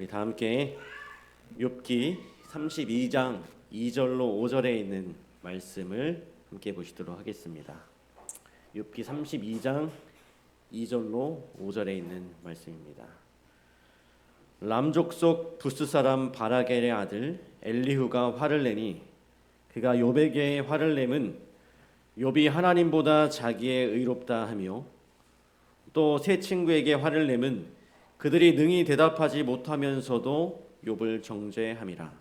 우리 다 함께 욥기 32장 2절로 5절에 있는 말씀을 함께 보시도록 하겠습니다. 욥기 32장 2절로 5절에 있는 말씀입니다. 람 족속 부스 사람 바라겔의 아들 엘리후가 화를 내니 그가 욥에게 화를 내면 욥이 하나님보다 자기의 의롭다 하며 또 세 친구에게 화를 내면 그들이 능히 대답하지 못하면서도 욥을 정죄함이라.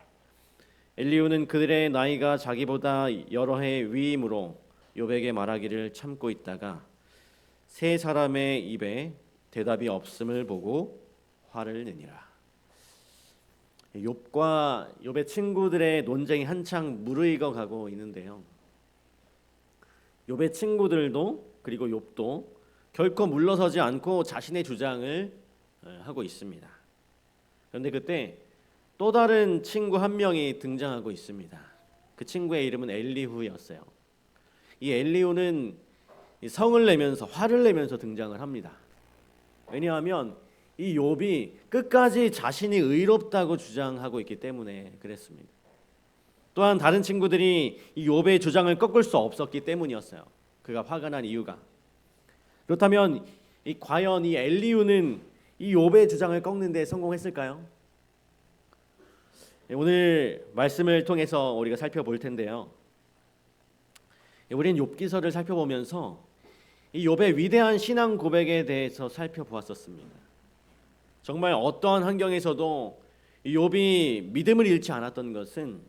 엘리후는 그들의 나이가 자기보다 여러 해 위이므로 욥에게 말하기를 참고 있다가 세 사람의 입에 대답이 없음을 보고 화를 내니라. 욥과 욥의 친구들의 논쟁이 한창 무르익어 가고 있는데요. 욥의 친구들도 그리고 욥도 결코 물러서지 않고 자신의 주장을 하고 있습니다. 그런데 그때 또 다른 친구 한 명이 등장하고 있습니다. 그 친구의 이름은 엘리후였어요. 이 엘리후는 성을 내면서 화를 내면서 등장을 합니다. 왜냐하면 이 욥이 끝까지 자신이 의롭다고 주장하고 있기 때문에 그랬습니다. 또한 다른 친구들이 이 욥의 주장을 꺾을 수 없었기 때문이었어요. 그가 화가 난 이유가. 그렇다면 과연 이 엘리후는 이 욥의 주장을 꺾는 데 성공했을까요? 오늘 말씀을 통해서 우리가 살펴볼 텐데요. 우리는 욥기서를 살펴보면서 이 욥의 위대한 신앙 고백에 대해서 살펴보았었습니다. 정말 어떠한 환경에서도 이 욥이 믿음을 잃지 않았던 것은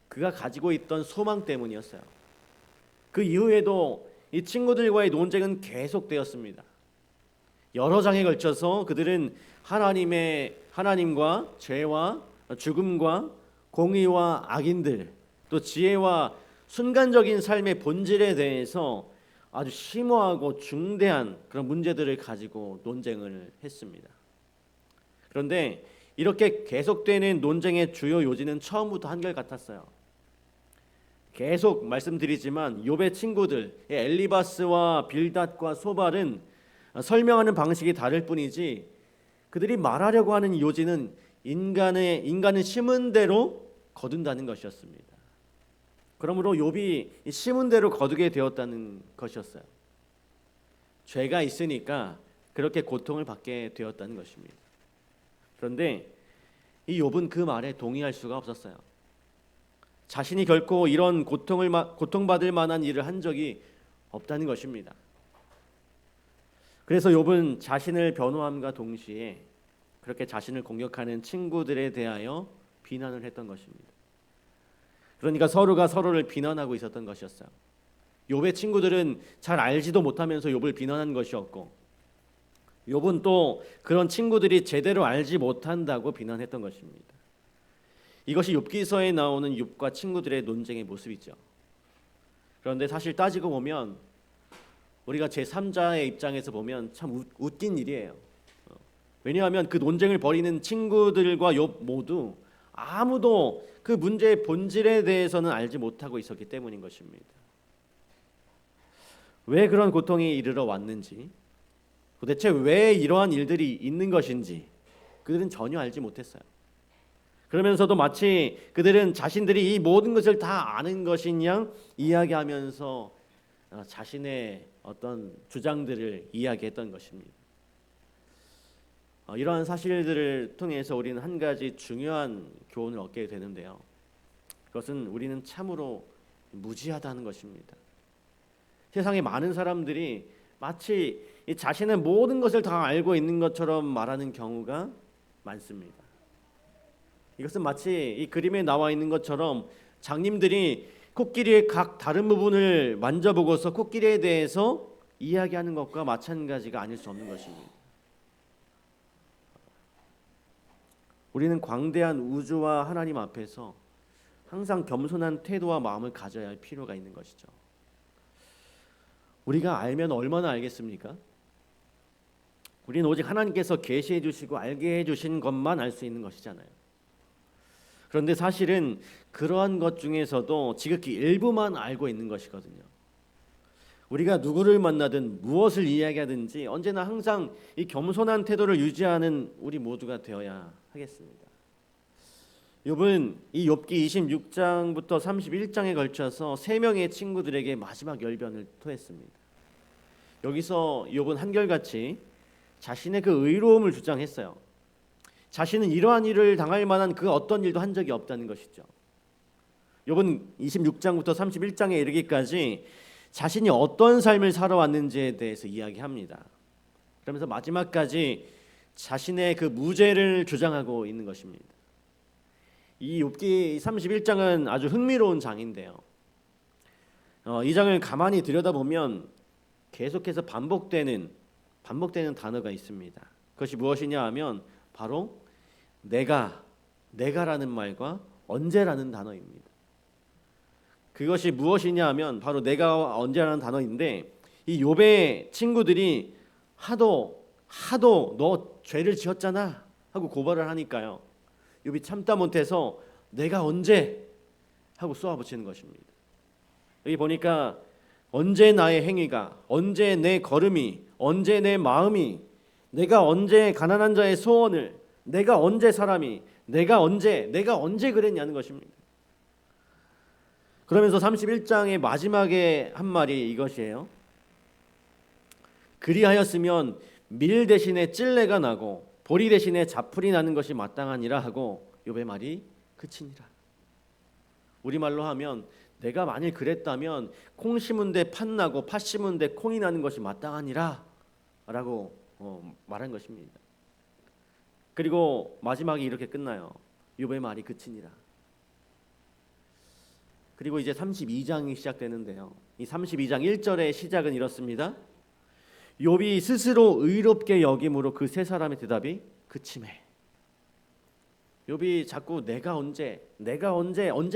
그가 가지고 있던 소망 때문이었어요. 그 이후에도 이 친구들과의 논쟁은 계속되었습니다. 여러 장에 걸쳐서 그들은 하나님과 죄와 죽음과 공의와 악인들, 또 지혜와 순간적인 삶의 본질에 대해서 아주 심오하고 중대한 그런 문제들을 가지고 논쟁을 했습니다. 그런데 이렇게 계속되는 논쟁의 주요 요지는 처음부터 한결같았어요. 계속 말씀드리지만 욥의 친구들 엘리바스와 빌닷과 소발은 설명하는 방식이 다를 뿐이지 그들이 말하려고 하는 요지는 인간은 심은 대로 거둔다는 것이었습니다. 그러므로 욥이 심은 대로 거두게 되었다는 것이었어요. 죄가 있으니까 그렇게 고통을 받게 되었다는 것입니다. 그런데 이 욥은 그 말에 동의할 수가 없었어요. 자신이 결코 이런 고통받을 만한 일을 한 적이 없다는 것입니다. 그래서 욥은 자신을 변호함과 동시에 그렇게 자신을 공격하는 친구들에 대하여 비난을 했던 것입니다. 그러니까 서로가 서로를 비난하고 있었던 것이었어요. 욥의 친구들은 잘 알지도 못하면서 욥을 비난한 것이었고 욥은 또 그런 친구들이 제대로 알지 못한다고 비난했던 것입니다. 이것이 욥기서에 나오는 욥과 친구들의 논쟁의 모습이죠. 그런데 사실 따지고 보면 우리가 제3자의 입장에서 보면 참 웃긴 일이에요. 왜냐하면 그 논쟁을 벌이는 친구들과 욥 모두 아무도 그 문제의 본질에 대해서는 알지 못하고 있었기 때문인 것입니다. 왜 그런 고통이 이르러 왔는지, 도대체 왜 이러한 일들이 있는 것인지 그들은 전혀 알지 못했어요. 그러면서도 마치 그들은 자신들이 이 모든 것을 다 아는 것인 양 이야기하면서 자신의 어떤 주장들을 이야기했던 것입니다. 이러한 사실들을 통해서 우리는 한 가지 중요한 교훈을 얻게 되는데요. 그것은 우리는 참으로 무지하다는 것입니다. 세상에 많은 사람들이 마치 자신의 모든 것을 다 알고 있는 것처럼 말하는 경우가 많습니다. 이것은 마치 이 그림에 나와 있는 것처럼 장님들이 코끼리의 각 다른 부분을 만져보고서 코끼리에 대해서 이야기하는 것과 마찬가지가 아닐 수 없는 것입니다. 우리는 광대한 우주와 하나님 앞에서 항상 겸손한 태도와 마음을 가져야 할 필요가 있는 것이죠. 우리가 알면 얼마나 알겠습니까? 우리는 오직 하나님께서 계시해 주시고 알게 해 주신 것만 알 수 있는 것이잖아요. 그런데 사실은 그러한 것 중에서도 지극히 일부만 알고 있는 것이거든요. 우리가 누구를 만나든 무엇을 이야기하든지 언제나 항상 이 겸손한 태도를 유지하는 우리 모두가 되어야 하겠습니다. 욥은 이 욥기 26장부터 31장에 걸쳐서 세 명의 친구들에게 마지막 열변을 토했습니다. 여기서 욥은 한결같이 자신의 그 의로움을 주장했어요. 자신은 이러한 일을 당할 만한 그 어떤 일도 한 적이 없다는 것이죠. 욥은 26장부터 31장에 이르기까지 자신이 어떤 삶을 살아왔는지에 대해서 이야기합니다. 그러면서 마지막까지 자신의 그 무죄를 주장하고 있는 것입니다. 이 욥기 31장은 아주 흥미로운 장인데요. 이 장을 가만히 들여다보면 계속해서 반복되는 단어가 있습니다. 그것이 무엇이냐 하면 바로 내가라는 말과 언제라는 단어입니다. 그것이 무엇이냐 하면 바로 내가 언제라는 단어인데 이 욥의 친구들이 하도 너 죄를 지었잖아 하고 고발을 하니까요. 욥이 참다 못해서 내가 언제 하고 쏘아붙이는 것입니다. 여기 보니까 언제 나의 행위가, 언제 내 걸음이, 언제 내 마음이, 내가 언제 가난한 자의 소원을, 내가 언제 사람이, 내가 언제 그랬냐는 것입니다. 그러면서 31장의 마지막에 한 말이 이것이에요. 그리하였으면 밀 대신에 찔레가 나고 보리 대신에 자풀이 나는 것이 마땅하니라 하고 욥의 말이 그치니라. 우리말로 하면 내가 만일 그랬다면 콩 심은 데 팥 나고 팥 심은 데 콩이 나는 것이 마땅하니라 라고 말한 것입니다. 그리고 마지막이 이렇게 끝나요. 욥의 말이 그치니라. 그리고 이제 32장이 시작되는데요. 이 32장 1절의 시작은 이렇습니다. 욥이 스스로 의롭게 여김으로 그 세 사람의 대답이 그치매. 욥이 자꾸 내가 언제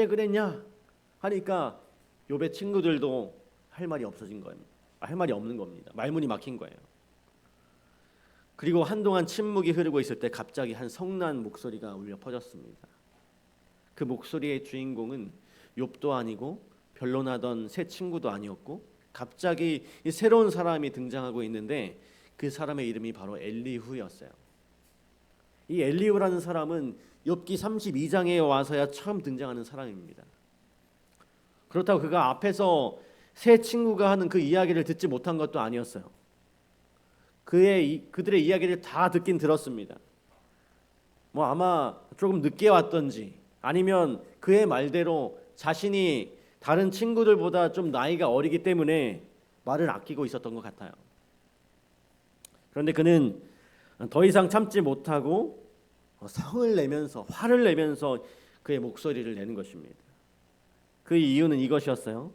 그랬냐 하니까 욥의 친구들도 할 말이 없어진 거예요. 할 말이 없는 겁니다. 말문이 막힌 거예요. 그리고 한동안 침묵이 흐르고 있을 때 갑자기 한 성난 목소리가 울려 퍼졌습니다. 그 목소리의 주인공은 욥도 아니고 변론하던 새 친구도 아니었고 갑자기 이 새로운 사람이 등장하고 있는데 그 사람의 이름이 바로 엘리후였어요. 이 엘리후라는 사람은 욥기 32장에 와서야 처음 등장하는 사람입니다. 그렇다고 그가 앞에서 새 친구가 하는 그 이야기를 듣지 못한 것도 아니었어요. 그들의 이야기를 다 듣긴 들었습니다. 아마 조금 늦게 왔던지 아니면 그의 말대로 자신이 다른 친구들보다 좀 나이가 어리기 때문에 말을 아끼고 있었던 것 같아요. 그런데 그는 더 이상 참지 못하고 성을 내면서 화를 내면서 그의 목소리를 내는 것입니다. 그 이유는 이것이었어요.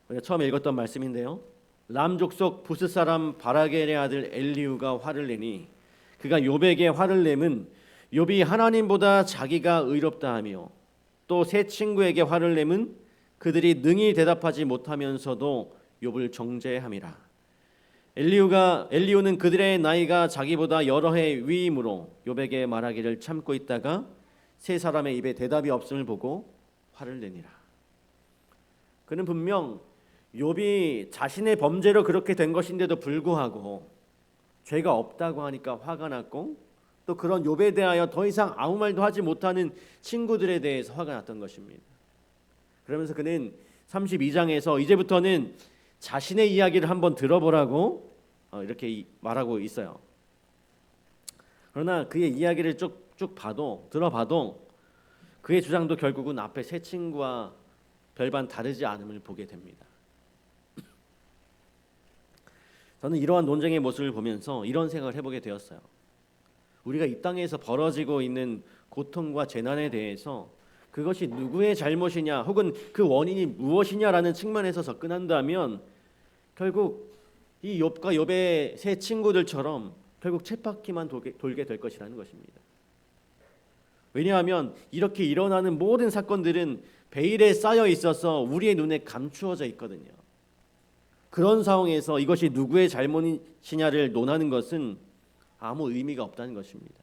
우리가 처음 읽었던 말씀인데요. 람 족속 부스 사람 바라겔의 아들 엘리후가 화를 내니 그가 욥에게 화를 내면 욥이 하나님보다 자기가 의롭다 하며 또 새 친구에게 화를 내면 그들이 능히 대답하지 못하면서도 욥을 정죄함이라. 엘리후는 그들의 나이가 자기보다 여러 해 위이므로 욥에게 말하기를 참고 있다가 세 사람의 입에 대답이 없음을 보고 화를 내니라. 그는 분명 욥이 자신의 범죄로 그렇게 된 것인데도 불구하고 죄가 없다고 하니까 화가 났고 또 그런 욥에 대하여 더 이상 아무 말도 하지 못하는 친구들에 대해서 화가 났던 것입니다. 그러면서 그는 32장에서 이제부터는 자신의 이야기를 한번 들어보라고 이렇게 말하고 있어요. 그러나 그의 이야기를 쭉 들어봐도 그의 주장도 결국은 앞에 새 친구와 별반 다르지 않음을 보게 됩니다. 저는 이러한 논쟁의 모습을 보면서 이런 생각을 해보게 되었어요. 우리가 이 땅에서 벌어지고 있는 고통과 재난에 대해서 그것이 누구의 잘못이냐 혹은 그 원인이 무엇이냐라는 측면에서 접근한다면 결국 이 욥과 욥의 세 친구들처럼 결국 쳇바퀴만 돌게 될 것이라는 것입니다. 왜냐하면 이렇게 일어나는 모든 사건들은 베일에 쌓여 있어서 우리의 눈에 감추어져 있거든요. 그런 상황에서 이것이 누구의 잘못이냐를 논하는 것은 아무 의미가 없다는 것입니다.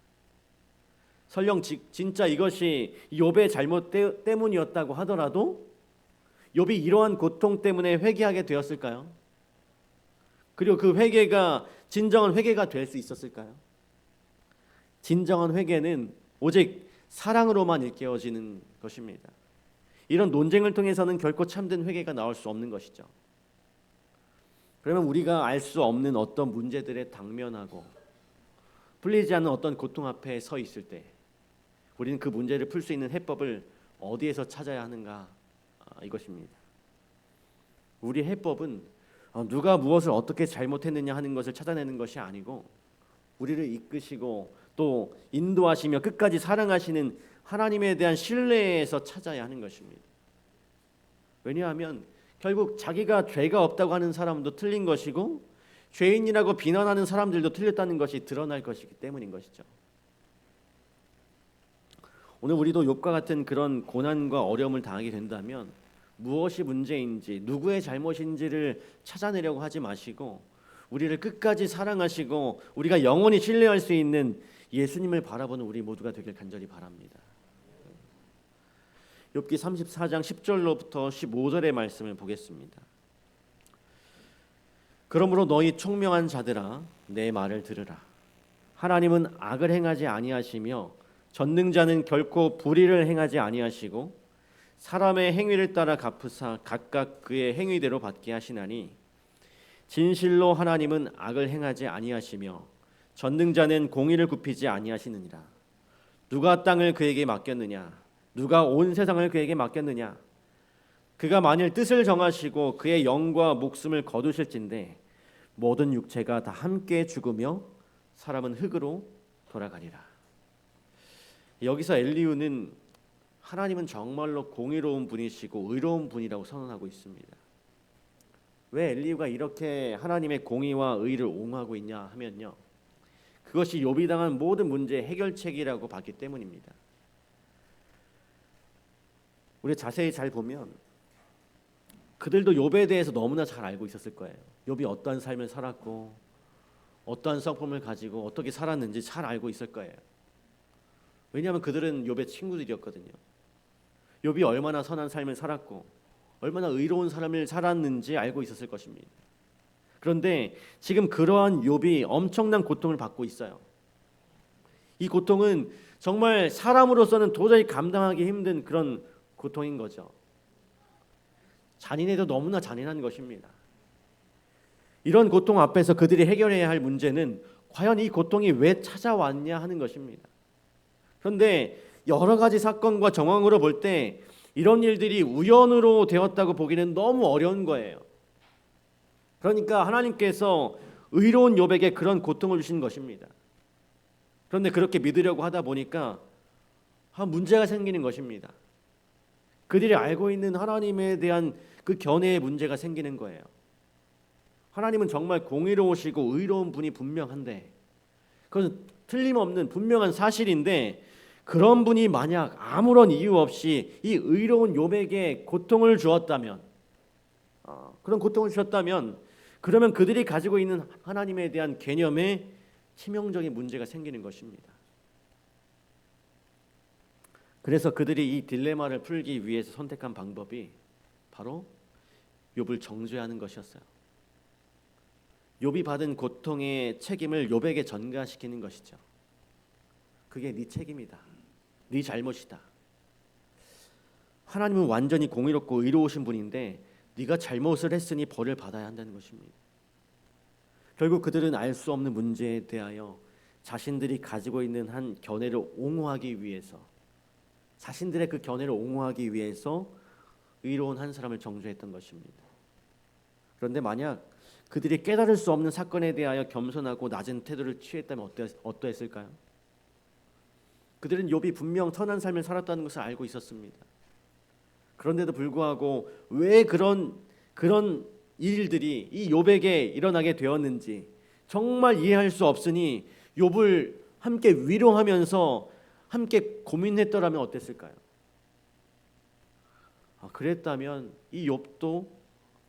설령 진짜 이것이 욥의 잘못 때문이었다고 하더라도 욥이 이러한 고통 때문에 회개하게 되었을까요? 그리고 그 회개가 진정한 회개가 될 수 있었을까요? 진정한 회개는 오직 사랑으로만 일깨워지는 것입니다. 이런 논쟁을 통해서는 결코 참된 회개가 나올 수 없는 것이죠. 그러면 우리가 알 수 없는 어떤 문제들에 당면하고 풀리지 않는 어떤 고통 앞에 서 있을 때 우리는 그 문제를 풀 수 있는 해법을 어디에서 찾아야 하는가? 이것입니다. 우리 해법은 누가 무엇을 어떻게 잘못했느냐 하는 것을 찾아내는 것이 아니고 우리를 이끄시고 또 인도하시며 끝까지 사랑하시는 하나님에 대한 신뢰에서 찾아야 하는 것입니다. 왜냐하면 결국 자기가 죄가 없다고 하는 사람도 틀린 것이고 죄인이라고 비난하는 사람들도 틀렸다는 것이 드러날 것이기 때문인 것이죠. 오늘 우리도 욥과 같은 그런 고난과 어려움을 당하게 된다면 무엇이 문제인지 누구의 잘못인지를 찾아내려고 하지 마시고 우리를 끝까지 사랑하시고 우리가 영원히 신뢰할 수 있는 예수님을 바라보는 우리 모두가 되길 간절히 바랍니다. 욥기 34장 10절로부터 15절의 말씀을 보겠습니다. 그러므로 너희 총명한 자들아 내 말을 들으라. 하나님은 악을 행하지 아니하시며 전능자는 결코 불의를 행하지 아니하시고 사람의 행위를 따라 갚으사 각각 그의 행위대로 받게 하시나니 진실로 하나님은 악을 행하지 아니하시며 전능자는 공의를 굽히지 아니하시느니라. 누가 땅을 그에게 맡겼느냐? 누가 온 세상을 그에게 맡겼느냐? 그가 만일 뜻을 정하시고 그의 영과 목숨을 거두실진데 모든 육체가 다 함께 죽으며 사람은 흙으로 돌아가리라. 여기서 엘리후는 하나님은 정말로 공의로운 분이시고 의로운 분이라고 선언하고 있습니다. 왜 엘리후가 이렇게 하나님의 공의와 의를 옹호하고 있냐 하면요, 그것이 욥이 당한 모든 문제의 해결책이라고 봤기 때문입니다. 우리 자세히 잘 보면 그들도 욥에 대해서 너무나 잘 알고 있었을 거예요. 욥이 어떠한 삶을 살았고 어떠한 성품을 가지고 어떻게 살았는지 잘 알고 있을 거예요. 왜냐하면 그들은 욥의 친구들이었거든요. 욥이 얼마나 선한 삶을 살았고 얼마나 의로운 삶을 살았는지 알고 있었을 것입니다. 그런데 지금 그러한 욥이 엄청난 고통을 받고 있어요. 이 고통은 정말 사람으로서는 도저히 감당하기 힘든 그런 고통인 거죠. 잔인해도 너무나 잔인한 것입니다. 이런 고통 앞에서 그들이 해결해야 할 문제는 과연 이 고통이 왜 찾아왔냐 하는 것입니다. 그런데 여러 가지 사건과 정황으로 볼 때 이런 일들이 우연으로 되었다고 보기는 너무 어려운 거예요. 그러니까 하나님께서 의로운 욥에게 그런 고통을 주신 것입니다. 그런데 그렇게 믿으려고 하다 보니까 문제가 생기는 것입니다. 그들이 알고 있는 하나님에 대한 그 견해의 문제가 생기는 거예요. 하나님은 정말 공의로우시고 의로운 분이 분명한데 그것은 틀림없는 분명한 사실인데 그런 분이 만약 아무런 이유 없이 이 의로운 욥에게 고통을 주었다면 그런 고통을 주셨다면 그러면 그들이 가지고 있는 하나님에 대한 개념에 치명적인 문제가 생기는 것입니다. 그래서 그들이 이 딜레마를 풀기 위해서 선택한 방법이 바로 욥을 정죄하는 것이었어요. 욥이 받은 고통의 책임을 욥에게 전가시키는 것이죠. 그게 네 책임이다. 네 잘못이다. 하나님은 완전히 공의롭고 의로우신 분인데 네가 잘못을 했으니 벌을 받아야 한다는 것입니다. 결국 그들은 알 수 없는 문제에 대하여 자신들이 가지고 있는 한 견해를 옹호하기 위해서 자신들의 그 견해를 옹호하기 위해서 의로운 한 사람을 정죄했던 것입니다. 그런데 만약 그들이 깨달을 수 없는 사건에 대하여 겸손하고 낮은 태도를 취했다면 어떠했을까요? 그들은 욥이 분명 선한 삶을 살았다는 것을 알고 있었습니다. 그런데도 불구하고 왜 그런 일들이 이 욥에게 일어나게 되었는지 정말 이해할 수 없으니 욥을 함께 위로하면서 함께 고민했더라면 어땠을까요? 그랬다면 이 욥도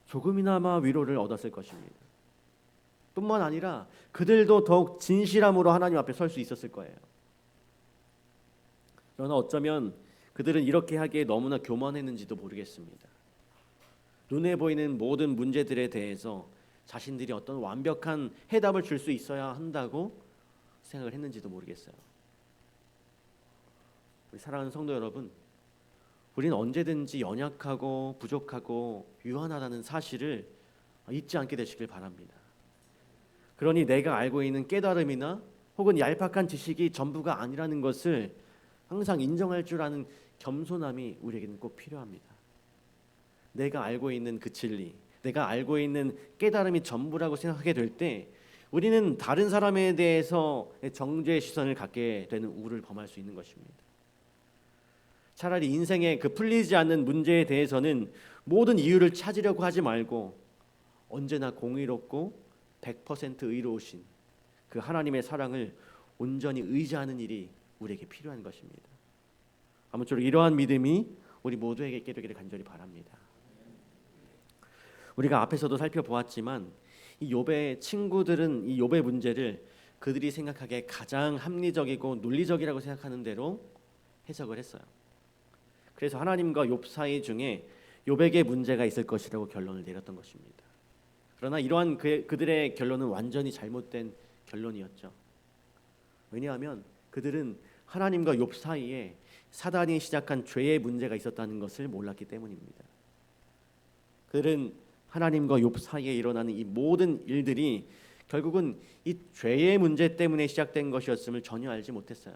조금이나마 위로를 얻었을 것입니다. 뿐만 아니라 그들도 더욱 진실함으로 하나님 앞에 설 수 있었을 거예요. 그러나 어쩌면 그들은 이렇게 하기에 너무나 교만했는지도 모르겠습니다. 눈에 보이는 모든 문제들에 대해서 자신들이 어떤 완벽한 해답을 줄 수 있어야 한다고 생각을 했는지도 모르겠어요. 우리 사랑하는 성도 여러분, 우리는 언제든지 연약하고 부족하고 유한하다는 사실을 잊지 않게 되시길 바랍니다. 그러니 내가 알고 있는 깨달음이나 혹은 얄팍한 지식이 전부가 아니라는 것을 항상 인정할 줄 아는 겸손함이 우리에게는 꼭 필요합니다. 내가 알고 있는 그 진리, 내가 알고 있는 깨달음이 전부라고 생각하게 될 때 우리는 다른 사람에 대해서 정죄의 시선을 갖게 되는 우를 범할 수 있는 것입니다. 차라리 인생의 그 풀리지 않는 문제에 대해서는 모든 이유를 찾으려고 하지 말고 언제나 공의롭고 100% 의로우신 그 하나님의 사랑을 온전히 의지하는 일이 우리에게 필요한 것입니다. 아무쪼록 이러한 믿음이 우리 모두에게 있게 되기를 간절히 바랍니다. 우리가 앞에서도 살펴보았지만 이 욥의 친구들은 이 욥의 문제를 그들이 생각하기에 가장 합리적이고 논리적이라고 생각하는 대로 해석을 했어요. 그래서 하나님과 욥 사이 중에 욥에게 문제가 있을 것이라고 결론을 내렸던 것입니다. 그러나 이러한 그들의 결론은 완전히 잘못된 결론이었죠. 왜냐하면 그들은 하나님과 욥 사이에 사단이 시작한 죄의 문제가 있었다는 것을 몰랐기 때문입니다. 그들은 하나님과 욥 사이에 일어나는 이 모든 일들이 결국은 이 죄의 문제 때문에 시작된 것이었음을 전혀 알지 못했어요.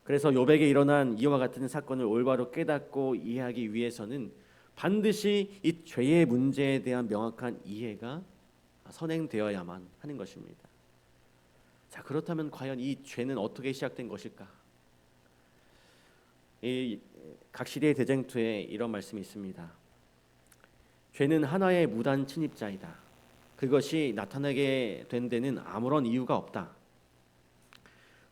그래서 욥에게 일어난 이와 같은 사건을 올바로 깨닫고 이해하기 위해서는 반드시 이 죄의 문제에 대한 명확한 이해가 선행되어야만 하는 것입니다. 자, 그렇다면 과연 이 죄는 어떻게 시작된 것일까? 이 각시대의 대쟁투에 이런 말씀이 있습니다. 죄는 하나의 무단 침입자이다. 그것이 나타나게 된 데는 아무런 이유가 없다.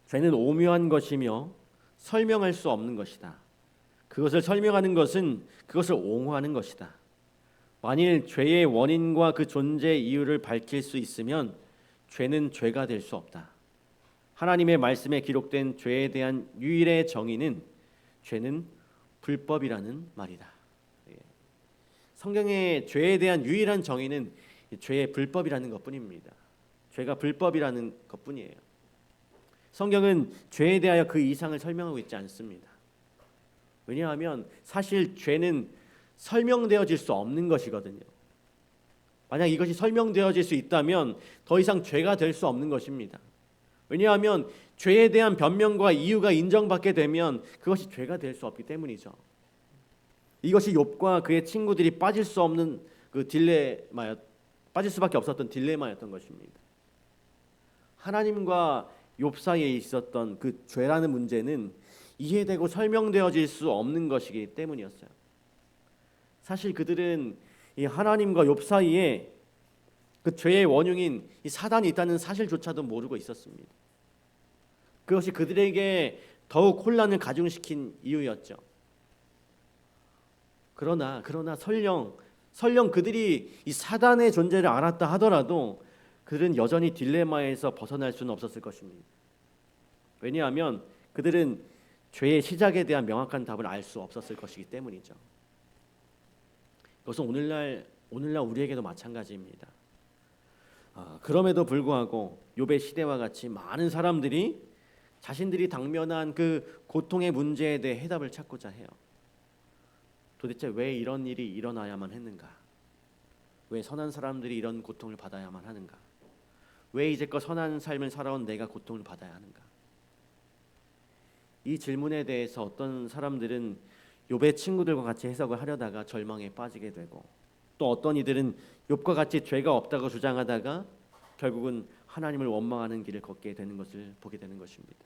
죄는 오묘한 것이며 설명할 수 없는 것이다. 그것을 설명하는 것은 그것을 옹호하는 것이다. 만일 죄의 원인과 그 존재 이유를 밝힐 수 있으면 죄는 죄가 될 수 없다. 하나님의 말씀에 기록된 죄에 대한 유일의 정의는 죄는 불법이라는 말이다. 성경의 죄에 대한 유일한 정의는 죄의 불법이라는 것뿐입니다. 죄가 불법이라는 것뿐이에요. 성경은 죄에 대하여 그 이상을 설명하고 있지 않습니다. 왜냐하면 사실 죄는 설명되어질 수 없는 것이거든요. 만약 이것이 설명되어질 수 있다면 더 이상 죄가 될 수 없는 것입니다. 왜냐하면 죄에 대한 변명과 이유가 인정받게 되면 그것이 죄가 될 수 없기 때문이죠. 이것이 욥과 그의 친구들이 빠질 수 없는 그 빠질 수밖에 없었던 딜레마였던 것입니다. 하나님과 욥 사이에 있었던 그 죄라는 문제는 이해되고 설명되어질 수 없는 것이기 때문이었어요. 사실 그들은 이 하나님과 욥 사이에 그 죄의 원흉인 이 사단이 있다는 사실조차도 모르고 있었습니다. 그것이 그들에게 더욱 혼란을 가중시킨 이유였죠. 그러나 설령 그들이 이 사단의 존재를 알았다 하더라도 그들은 여전히 딜레마에서 벗어날 수는 없었을 것입니다. 왜냐하면 그들은 죄의 시작에 대한 명확한 답을 알 수 없었을 것이기 때문이죠. 그것은 오늘날 우리에게도 마찬가지입니다. 그럼에도 불구하고 욥의 시대와 같이 많은 사람들이 자신들이 당면한 그 고통의 문제에 대해 해답을 찾고자 해요. 도대체 왜 이런 일이 일어나야만 했는가? 왜 선한 사람들이 이런 고통을 받아야만 하는가? 왜 이제껏 선한 삶을 살아온 내가 고통을 받아야 하는가? 이 질문에 대해서 어떤 사람들은 욥의 친구들과 같이 해석을 하려다가 절망에 빠지게 되고, 또 어떤 이들은 욥과 같이 죄가 없다고 주장하다가 결국은 하나님을 원망하는 길을 걷게 되는 것을 보게 되는 것입니다.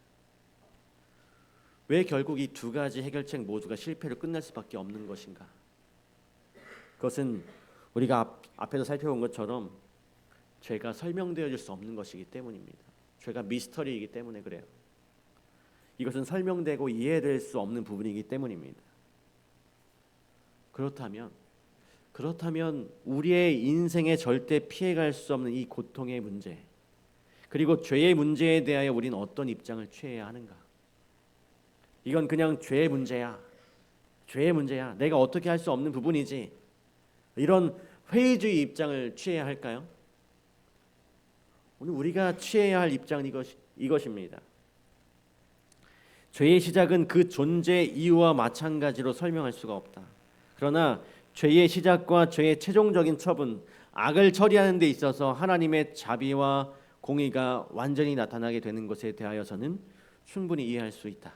왜 결국 이 두 가지 해결책 모두가 실패로 끝날 수밖에 없는 것인가? 그것은 우리가 앞에서 살펴본 것처럼 죄가 설명되어질 수 없는 것이기 때문입니다. 죄가 미스터리이기 때문에 그래요. 이것은 설명되고 이해될 수 없는 부분이기 때문입니다. 그렇다면 우리의 인생에 절대 피해갈 수 없는 이 고통의 문제, 그리고 죄의 문제에 대하여 우리는 어떤 입장을 취해야 하는가? 이건 그냥 죄의 문제야. 죄의 문제야. 내가 어떻게 할 수 없는 부분이지. 이런 회의주의 입장을 취해야 할까요? 오늘 우리가 취해야 할 입장은 이것입니다. 죄의 시작은 그 존재 이유와 마찬가지로 설명할 수가 없다. 그러나 죄의 시작과 죄의 최종적인 처분, 악을 처리하는 데 있어서 하나님의 자비와 공의가 완전히 나타나게 되는 것에 대하여서는 충분히 이해할 수 있다.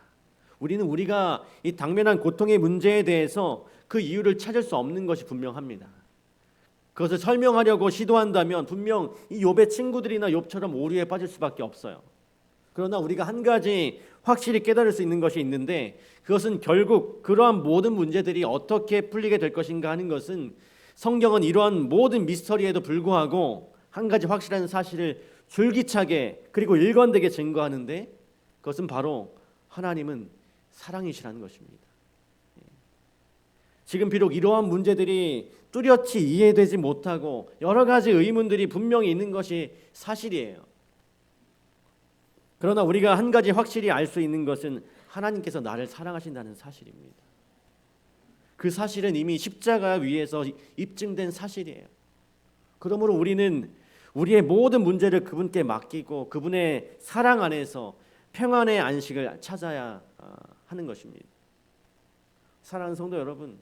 우리는 우리가 이 당면한 고통의 문제에 대해서 그 이유를 찾을 수 없는 것이 분명합니다. 그것을 설명하려고 시도한다면 분명 이 욥의 친구들이나 욥처럼 오류에 빠질 수밖에 없어요. 그러나 우리가 한 가지 확실히 깨달을 수 있는 것이 있는데, 그것은 결국 그러한 모든 문제들이 어떻게 풀리게 될 것인가 하는 것은 성경은 이러한 모든 미스터리에도 불구하고 한 가지 확실한 사실을 줄기차게 그리고 일관되게 증거하는데, 그것은 바로 하나님은 사랑이시라는 것입니다. 지금 비록 이러한 문제들이 뚜렷이 이해되지 못하고 여러 가지 의문들이 분명히 있는 것이 사실이에요. 그러나 우리가 한 가지 확실히 알 수 있는 것은 하나님께서 나를 사랑하신다는 사실입니다. 그 사실은 이미 십자가 위에서 입증된 사실이에요. 그러므로 우리는 우리의 모든 문제를 그분께 맡기고 그분의 사랑 안에서 평안의 안식을 찾아야 하는 것입니다. 사랑하는 성도 여러분,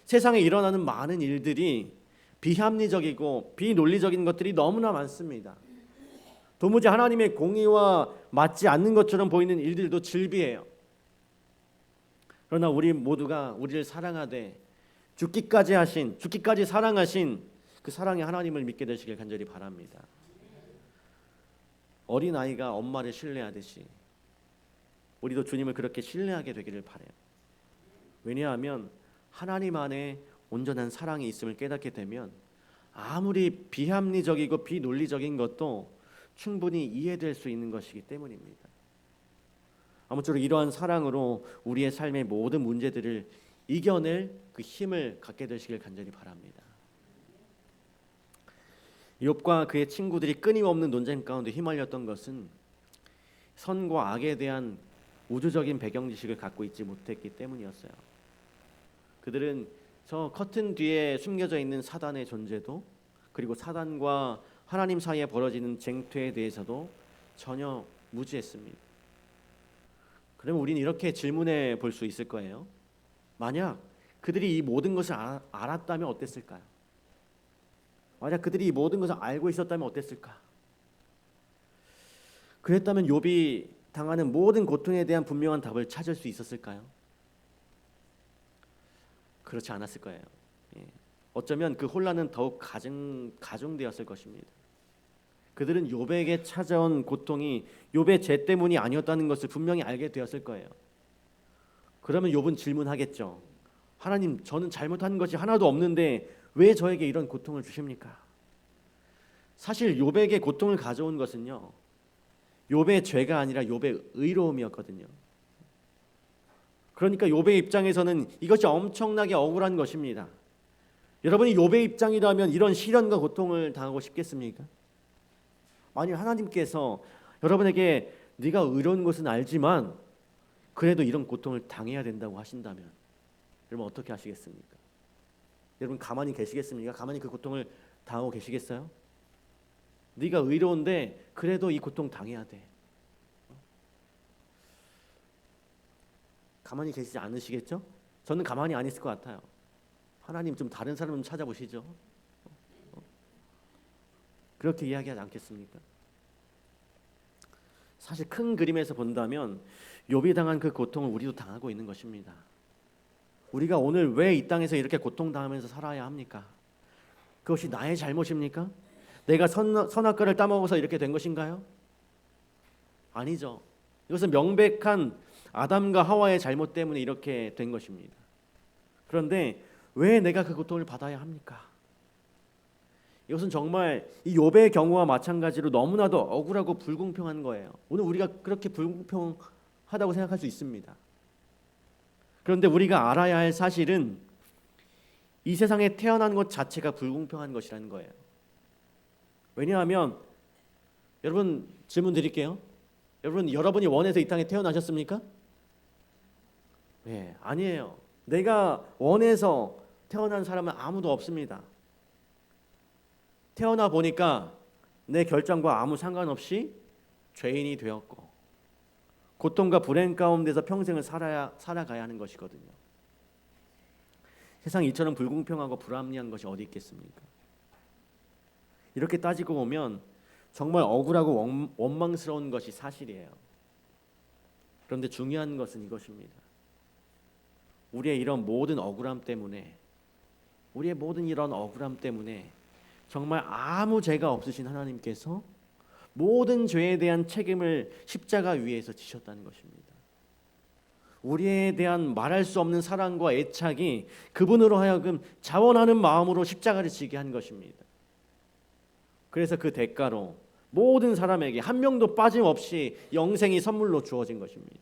세상에 일어나는 많은 일들이 비합리적이고 비논리적인 것들이 너무나 많습니다. 도무지 하나님의 공의와 맞지 않는 것처럼 보이는 일들도 질비해요. 그러나 우리 모두가 우리를 사랑하되 죽기까지 사랑하신 그 사랑의 하나님을 믿게 되시길 간절히 바랍니다. 어린아이가 엄마를 신뢰하듯이 우리도 주님을 그렇게 신뢰하게 되기를 바라요. 왜냐하면 하나님 안에 온전한 사랑이 있음을 깨닫게 되면 아무리 비합리적이고 비논리적인 것도 충분히 이해될 수 있는 것이기 때문입니다. 아무쪼록 이러한 사랑으로 우리의 삶의 모든 문제들을 이겨낼 그 힘을 갖게 되시길 간절히 바랍니다. 욥과 그의 친구들이 끊임없는 논쟁 가운데 휘말렸던 것은 선과 악에 대한 우주적인 배경 지식을 갖고 있지 못했기 때문이었어요. 그들은 저 커튼 뒤에 숨겨져 있는 사단의 존재도, 그리고 사단과 하나님 사이에 벌어지는 쟁투에 대해서도 전혀 무지했습니다. 그러면 우리는 이렇게 질문해 볼 수 있을 거예요. 만약 그들이 이 모든 것을 알았다면 어땠을까요? 만약 그들이 이 모든 것을 알고 있었다면 어땠을까? 그랬다면 욥이 당하는 모든 고통에 대한 분명한 답을 찾을 수 있었을까요? 그렇지 않았을 거예요. 어쩌면 그 혼란은 더욱 가중되었을 것입니다. 그들은 욥에게 찾아온 고통이 욥의 죄 때문이 아니었다는 것을 분명히 알게 되었을 거예요. 그러면 욥은 질문하겠죠. 하나님, 저는 잘못한 것이 하나도 없는데 왜 저에게 이런 고통을 주십니까? 사실 욥에게 고통을 가져온 것은요, 욥의 죄가 아니라 욥의 의로움이었거든요. 그러니까 욥의 입장에서는 이것이 엄청나게 억울한 것입니다. 여러분이 욥의 입장이라면 이런 시련과 고통을 당하고 싶겠습니까? 만일 하나님께서 여러분에게 네가 의로운 것은 알지만 그래도 이런 고통을 당해야 된다고 하신다면 여러분 어떻게 하시겠습니까? 여러분 가만히 계시겠습니까? 가만히 그 고통을 당하고 계시겠어요? 네가 의로운데 그래도 이 고통 당해야 돼. 가만히 계시지 않으시겠죠? 저는 가만히 안 있을 것 같아요. 하나님, 좀 다른 사람 좀 찾아보시죠. 그렇게 이야기하지 않겠습니까? 사실 큰 그림에서 본다면 욥이 당한 그 고통을 우리도 당하고 있는 것입니다. 우리가 오늘 왜 이 땅에서 이렇게 고통당하면서 살아야 합니까? 그것이 나의 잘못입니까? 내가 선악과를 따먹어서 이렇게 된 것인가요? 아니죠. 이것은 명백한 아담과 하와의 잘못 때문에 이렇게 된 것입니다. 그런데 왜 내가 그 고통을 받아야 합니까? 이것은 정말 이 욥의 경우와 마찬가지로 너무나도 억울하고 불공평한 거예요. 오늘 우리가 그렇게 불공평하다고 생각할 수 있습니다. 그런데 우리가 알아야 할 사실은 이 세상에 태어난 것 자체가 불공평한 것이라는 거예요. 왜냐하면 여러분 질문 드릴게요. 여러분이 원해서 이 땅에 태어나셨습니까? 네, 아니에요. 내가 원해서 태어난 사람은 아무도 없습니다. 태어나 보니까 내 결정과 아무 상관없이 죄인이 되었고 고통과 불행 가운데서 평생을 살아가야 하는 것이거든요. 세상에 이처럼 불공평하고 불합리한 것이 어디 있겠습니까? 이렇게 따지고 보면 정말 억울하고 원망스러운 것이 사실이에요. 그런데 중요한 것은 이것입니다. 우리의 이런 모든 억울함 때문에, 우리의 모든 이런 억울함 때문에 정말 아무 죄가 없으신 하나님께서 모든 죄에 대한 책임을 십자가 위에서 지셨다는 것입니다. 우리에 대한 말할 수 없는 사랑과 애착이 그분으로 하여금 자원하는 마음으로 십자가를 지게 한 것입니다. 그래서 그 대가로 모든 사람에게 한 명도 빠짐없이 영생이 선물로 주어진 것입니다.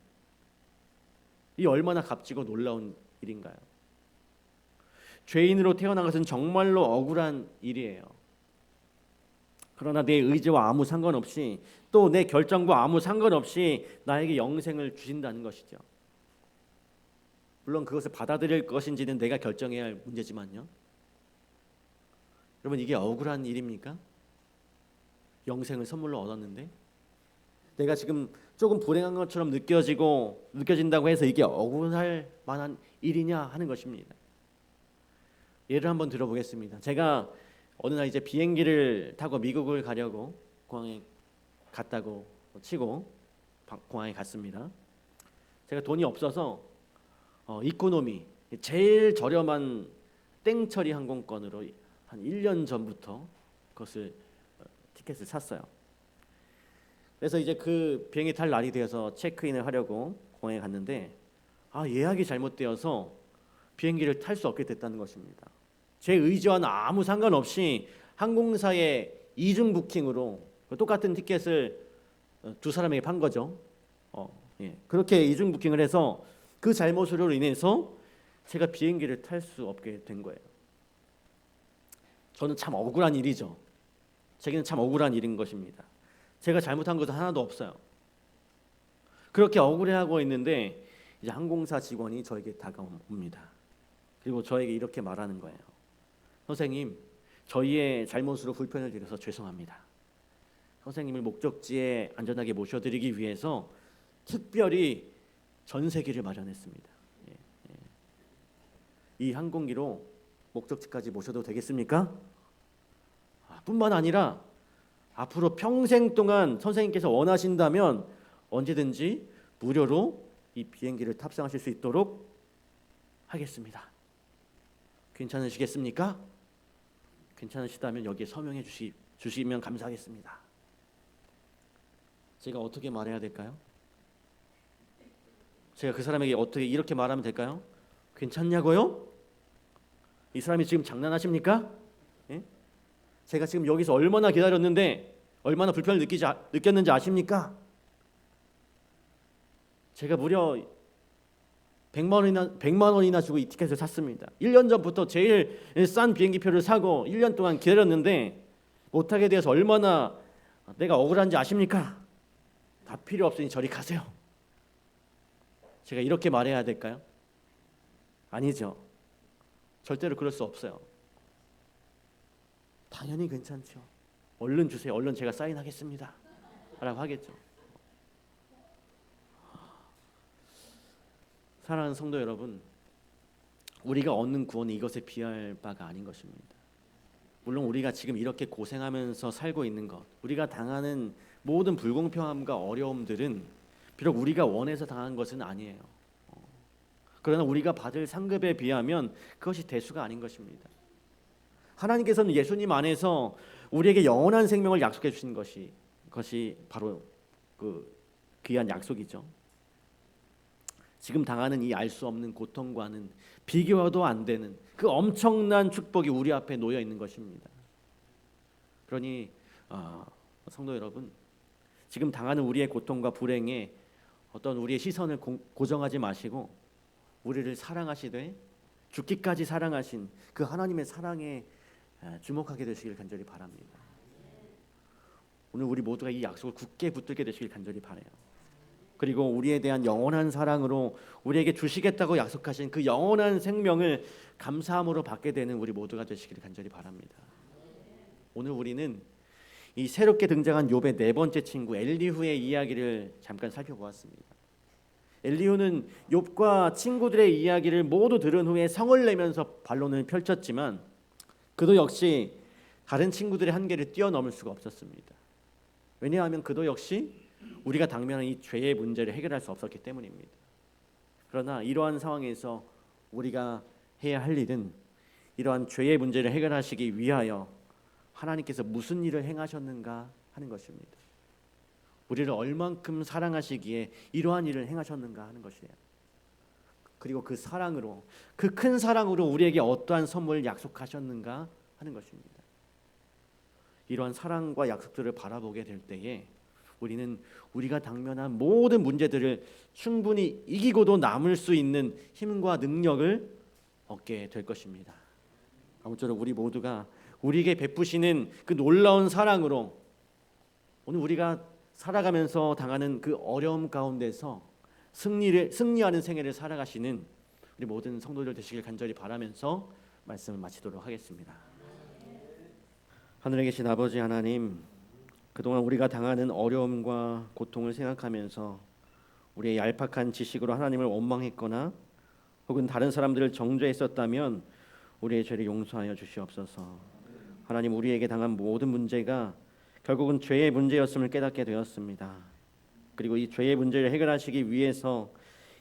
이 얼마나 값지고 놀라운 일인가요? 죄인으로 태어난 것은 정말로 억울한 일이에요. 그러나 내 의지와 아무 상관없이 또 내 결정과 아무 상관없이 나에게 영생을 주신다는 것이죠. 물론 그것을 받아들일 것인지는 내가 결정해야 할 문제지만요. 여러분, 이게 억울한 일입니까? 영생을 선물로 얻었는데 내가 지금 조금 불행한 것처럼 느껴진다고 해서 이게 억울할 만한 일이냐 하는 것입니다. 예를 한번 들어보겠습니다. 제가 어느 날 이제 비행기를 타고 미국을 가려고 공항에 갔다고 치고 공항에 갔습니다. 제가 돈이 없어서 이코노미 제일 저렴한 땡처리 항공권으로 한 1년 전부터 그것을 티켓을 샀어요. 그래서 이제 그 비행기 탈 날이 되어서 체크인을 하려고 공항에 갔는데 예약이 잘못되어서 비행기를 탈 수 없게 됐다는 것입니다. 제 의지와는 아무 상관없이 항공사의 이중 부킹으로 똑같은 티켓을 두 사람에게 판 거죠. 그렇게 이중 부킹을 해서 그 잘못으로 인해서 제가 비행기를 탈 수 없게 된 거예요. 저는 참 억울한 일이죠. 제게는 참 억울한 일인 것입니다. 제가 잘못한 것은 하나도 없어요. 그렇게 억울해하고 있는데 이제 항공사 직원이 저에게 다가옵니다. 그리고 저에게 이렇게 말하는 거예요. 선생님, 저희의 잘못으로 불편을 드려서 죄송합니다. 선생님을 목적지에 안전하게 모셔드리기 위해서 특별히 전세기를 마련했습니다. 이 항공기로 목적지까지 모셔도 되겠습니까? 뿐만 아니라 앞으로 평생 동안 선생님께서 원하신다면 언제든지 무료로 이 비행기를 탑승하실 수 있도록 하겠습니다. 괜찮으시겠습니까? 괜찮으시다면 여기에 서명해 주시면 감사하겠습니다. 제가 어떻게 말해야 될까요? 제가 그 사람에게 어떻게 이렇게 말하면 될까요? 괜찮냐고요? 이 사람이 지금 장난하십니까? 예? 제가 지금 여기서 얼마나 기다렸는데 얼마나 불편을 느꼈는지 아십니까? 제가 무려 100만 원이나 주고 이 티켓을 샀습니다. 1년 전부터 제일 싼 비행기표를 사고 1년 동안 기다렸는데 못하게 되어서 얼마나 내가 억울한지 아십니까? 다 필요 없으니 저리 가세요. 제가 이렇게 말해야 될까요? 아니죠. 절대로 그럴 수 없어요. 당연히 괜찮죠. 얼른 주세요. 얼른 제가 사인하겠습니다. 라고 하겠죠. 사랑하는 성도 여러분, 우리가 얻는 구원은 이것에 비할 바가 아닌 것입니다. 물론 우리가 지금 이렇게 고생하면서 살고 있는 것, 우리가 당하는 모든 불공평함과 어려움들은 비록 우리가 원해서 당한 것은 아니에요. 그러나 우리가 받을 상급에 비하면 그것이 대수가 아닌 것입니다. 하나님께서는 예수님 안에서 우리에게 영원한 생명을 약속해 주신 것이 바로 그 귀한 약속이죠. 지금 당하는 이 알 수 없는 고통과는 비교도 안 되는 그 엄청난 축복이 우리 앞에 놓여 있는 것입니다. 그러니 성도 여러분, 지금 당하는 우리의 고통과 불행에 어떤 우리의 시선을 고정하지 마시고 우리를 사랑하시되 죽기까지 사랑하신 그 하나님의 사랑에 주목하게 되시길 간절히 바랍니다. 오늘 우리 모두가 이 약속을 굳게 붙들게 되시길 간절히 바라요. 그리고 우리에 대한 영원한 사랑으로 우리에게 주시겠다고 약속하신 그 영원한 생명을 감사함으로 받게 되는 우리 모두가 되시기를 간절히 바랍니다. 오늘 우리는 이 새롭게 등장한 욥의 네 번째 친구 엘리후의 이야기를 잠깐 살펴보았습니다. 엘리후는 욥과 친구들의 이야기를 모두 들은 후에 성을 내면서 반론을 펼쳤지만 그도 역시 다른 친구들의 한계를 뛰어넘을 수가 없었습니다. 왜냐하면 그도 역시 우리가 당면한 이 죄의 문제를 해결할 수 없었기 때문입니다. 그러나 이러한 상황에서 우리가 해야 할 일은 이러한 죄의 문제를 해결하시기 위하여 하나님께서 무슨 일을 행하셨는가 하는 것입니다. 우리를 얼만큼 사랑하시기에 이러한 일을 행하셨는가 하는 것이에요. 그리고 그 사랑으로, 그 큰 사랑으로 우리에게 어떠한 선물을 약속하셨는가 하는 것입니다. 이러한 사랑과 약속들을 바라보게 될 때에 우리는 우리가 당면한 모든 문제들을 충분히 이기고도 남을 수 있는 힘과 능력을 얻게 될 것입니다. 아무쪼록 우리 모두가 우리에게 베푸시는 그 놀라운 사랑으로 오늘 우리가 살아가면서 당하는 그 어려움 가운데서 승리하는 생애를 살아가시는 우리 모든 성도들 되시길 간절히 바라면서 말씀을 마치도록 하겠습니다. 하늘에 계신 아버지 하나님, 그동안 우리가 당하는 어려움과 고통을 생각하면서 우리의 얄팍한 지식으로 하나님을 원망했거나 혹은 다른 사람들을 정죄했었다면 우리의 죄를 용서하여 주시옵소서. 하나님, 우리에게 당한 모든 문제가 결국은 죄의 문제였음을 깨닫게 되었습니다. 그리고 이 죄의 문제를 해결하시기 위해서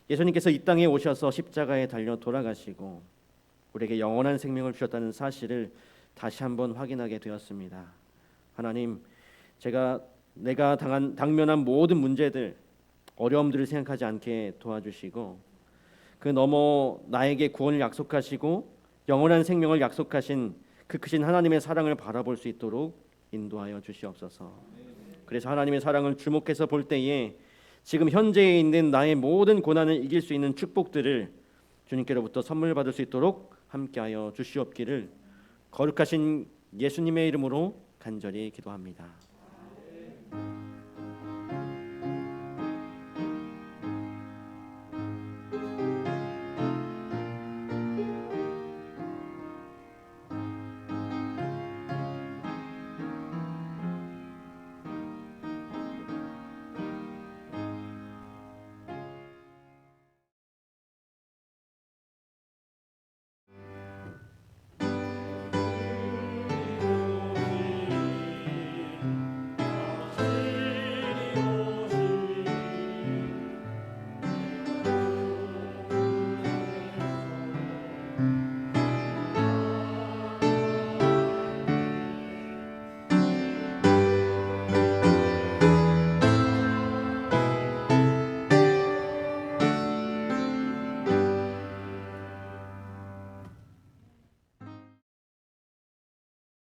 예수님께서 이 땅에 오셔서 십자가에 달려 돌아가시고 우리에게 영원한 생명을 주셨다는 사실을 다시 한번 확인하게 되었습니다. 하나님, 내가 당면한 모든 문제들, 어려움들을 생각하지 않게 도와주시고 그 너머 나에게 구원을 약속하시고 영원한 생명을 약속하신 그 크신 하나님의 사랑을 바라볼 수 있도록 인도하여 주시옵소서. 그래서 하나님의 사랑을 주목해서 볼 때에 지금 현재에 있는 나의 모든 고난을 이길 수 있는 축복들을 주님께로부터 선물 받을 수 있도록 함께하여 주시옵기를 거룩하신 예수님의 이름으로 간절히 기도합니다.